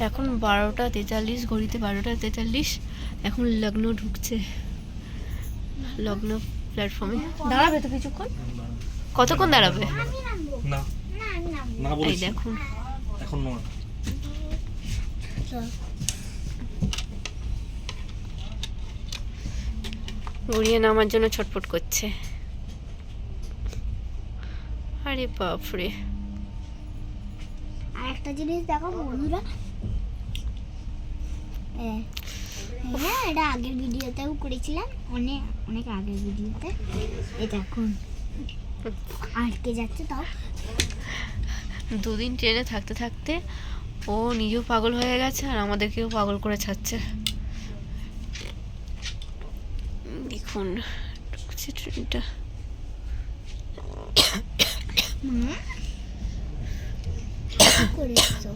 এখন 12:43, ঘড়িতে 12:43। এখন লগ্ন ঢুকছে, লগ্ন প্ল্যাটফর্মে দাঁড়াবে তো কিছুক্ষণ। কতক্ষণ দাঁড়াবে? না না এই বলেছি দেখুন এখন নয়। গড়িয়ে নামার জন্য ছটফট করছে। আরে বাপরে। আর একটা জিনিস দেখো বন্ধুরা, হ্যাঁ এটা আগের ভিডিওতেও করেছিলাম, অনেক অনেক আগের ভিডিওতে। এই দেখুন আটকে যাচ্ছে, তাও দুদিন ট্রেনে থাকতে থাকতে ও নিজেও পাগল হয়ে গেছে আর আমাদেরকেও পাগল করে ছাড়ছে। দেখুন ঢুকছে ট্রেনটা। করেছো